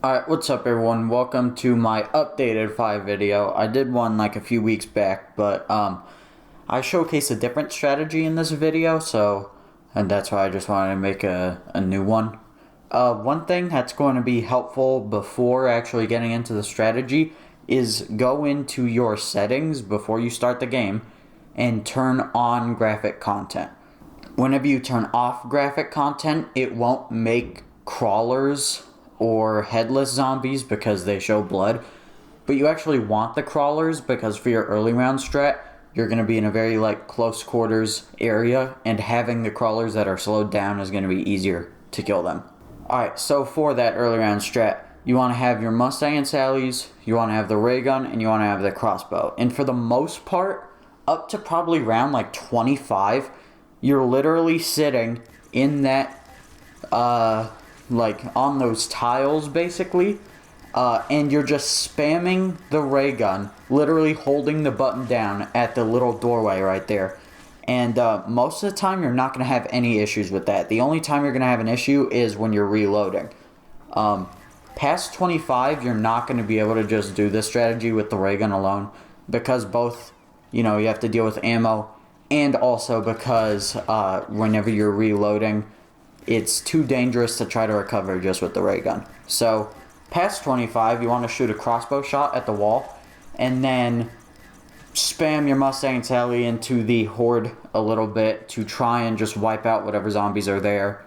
Alright, what's up everyone? Welcome to my updated 5 video. I did one like a few weeks back, but I showcased a different strategy in this video, and that's why I just wanted to make a new one. One thing that's going to be helpful before actually getting into the strategy is go into your settings before you start the game and turn on graphic content. Whenever you turn off graphic content, it won't make crawlers or headless zombies because they show blood, but you actually want the crawlers because for your early round strat, you're going to be in a very close quarters area, and having the crawlers that are slowed down is going to be easier to kill them. Alright, so for that early round strat, you want to have your Mustang and Sallies, you want to have the ray gun, and you want to have the crossbow. And for the most part, up to probably round 25, you're literally sitting in that on those tiles basically, and you're just spamming the ray gun, literally holding the button down at the little doorway right there. And most of the time you're not going to have any issues with that. The only time you're going to have an issue is when you're reloading. Past 25, you're not going to be able to just do this strategy with the ray gun alone, because both, you have to deal with ammo, and also because whenever you're reloading, it's too dangerous to try to recover just with the ray gun. So, past 25, you want to shoot a crossbow shot at the wall, and then spam your Mustang and Sally into the horde a little bit to try and just wipe out whatever zombies are there.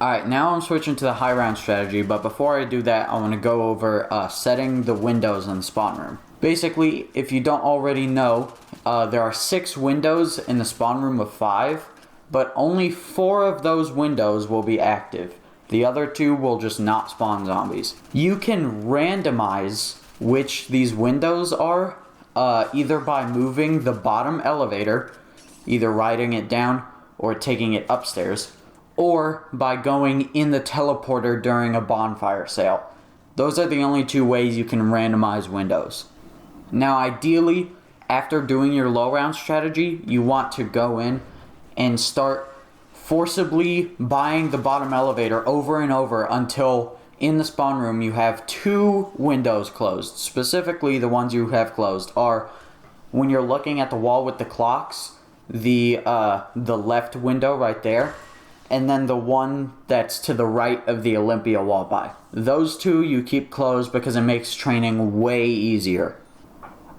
Alright, now I'm switching to the high round strategy, but before I do that, I want to go over setting the windows in the spawn room. Basically, if you don't already know, there are 6 windows in the spawn room of 5, but only 4 of those windows will be active. The other 2 will just not spawn zombies. You can randomize which these windows are, either by moving the bottom elevator, either riding it down or taking it upstairs, or by going in the teleporter during a bonfire sale. Those are the only 2 ways you can randomize windows. Now ideally, after doing your low round strategy, you want to go in and start forcibly buying the bottom elevator over and over until in the spawn room you have 2 windows closed. Specifically, the ones you have closed are when you're looking at the wall with the clocks, the left window right there, and then the one that's to the right of the Olympia wall by. Those 2 you keep closed because it makes training way easier.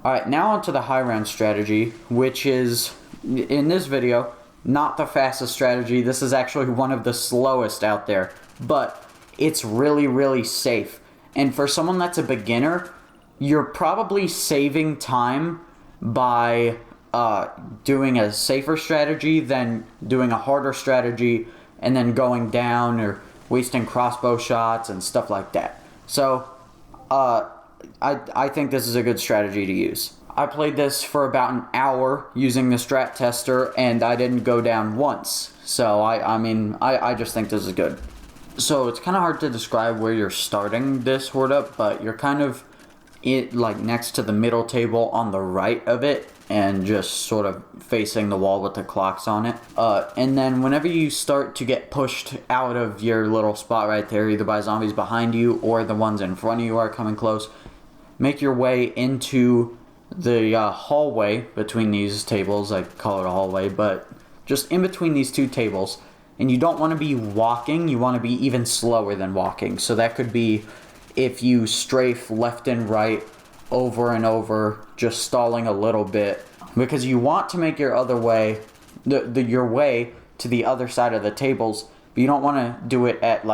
Alright, now onto the high round strategy, which is, in this video, not the fastest strategy. This is actually one of the slowest out there, but it's really, really safe. And for someone that's a beginner, you're probably saving time by doing a safer strategy than doing a harder strategy and then going down or wasting crossbow shots and stuff like that. So, I think this is a good strategy to use. I played this for about an hour using the strat tester, and I didn't go down once. So, I just think this is good. So, it's kind of hard to describe where you're starting this horde up, but you're kind of next to the middle table on the right of it, and just sort of facing the wall with the clocks on it. And then whenever you start to get pushed out of your little spot right there, either by zombies behind you or the ones in front of you are coming close, make your way into the hallway between these tables. I call it a hallway, but just in between these 2 tables. And you don't want to be walking, you want to be even slower than walking. So that could be if you strafe left and right over and over, just stalling a little bit, because you want to make your other way, your way to the other side of the tables, but you don't want to do it at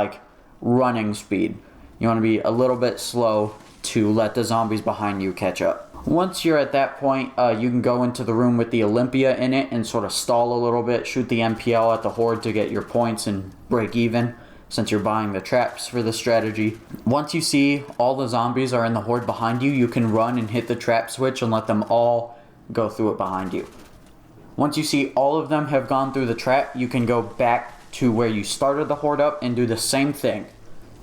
running speed. You want to be a little bit slow to let the zombies behind you catch up. Once you're at that point, you can go into the room with the Olympia in it and sort of stall a little bit, shoot the MPL at the horde to get your points and break even. since you're buying the traps for the strategy. Once you see all the zombies are in the horde behind you, you can run and hit the trap switch and let them all go through it behind you. Once you see all of them have gone through the trap, you can go back to where you started the horde up and do the same thing.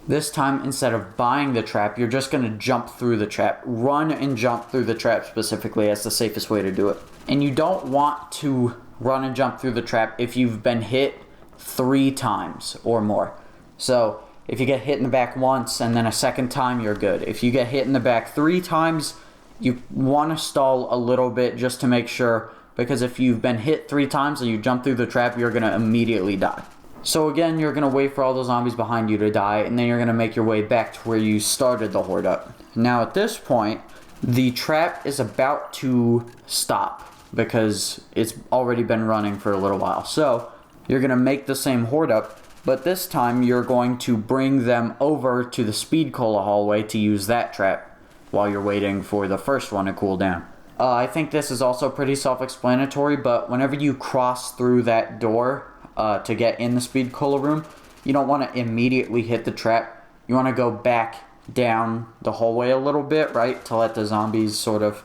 This time, instead of buying the trap, you're just going to jump through the trap. Run and jump through the trap specifically as the safest way to do it. And you don't want to run and jump through the trap if you've been hit 3 times or more. So if you get hit in the back once and then a second time, you're good. If you get hit in the back 3 times, you want to stall a little bit just to make sure, because if you've been hit 3 times and you jump through the trap, you're going to immediately die. So again, you're going to wait for all the zombies behind you to die, and then you're going to make your way back to where you started the horde up. Now at this point, the trap is about to stop because it's already been running for a little while. So you're going to make the same horde up, but this time you're going to bring them over to the speed cola hallway to use that trap while you're waiting for the first one to cool down. I think this is also pretty self-explanatory, but whenever you cross through that door to get in the speed cola room, you don't want to immediately hit the trap. You want to go back down the hallway a little bit, right, to let the zombies sort of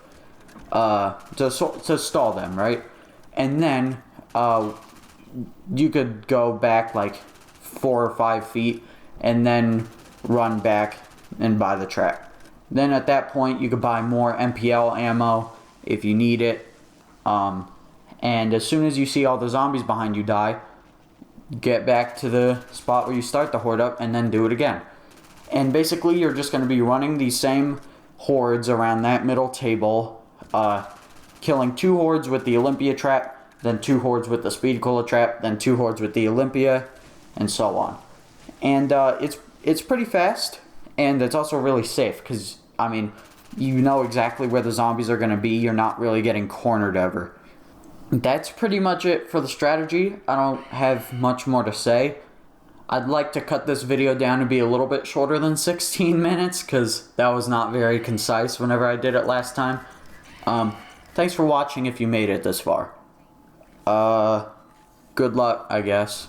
to stall them, right? And then you could go back like 4 or 5 feet and then run back and buy the trap. Then at that point you could buy more MPL ammo if you need it, and as soon as you see all the zombies behind you die, get back to the spot where you start the horde up and then do it again. And basically you're just going to be running these same hordes around that middle table, killing 2 hordes with the Olympia trap, then 2 hordes with the speed cola trap, then 2 hordes with the Olympia, and so on. And it's pretty fast, and it's also really safe because, I mean, you know exactly where the zombies are going to be. You're not really getting cornered ever. That's pretty much it for the strategy. I don't have much more to say. I'd like to cut this video down to be a little bit shorter than 16 minutes because that was not very concise whenever I did it last time. Thanks for watching if you made it this far. Good luck, I guess.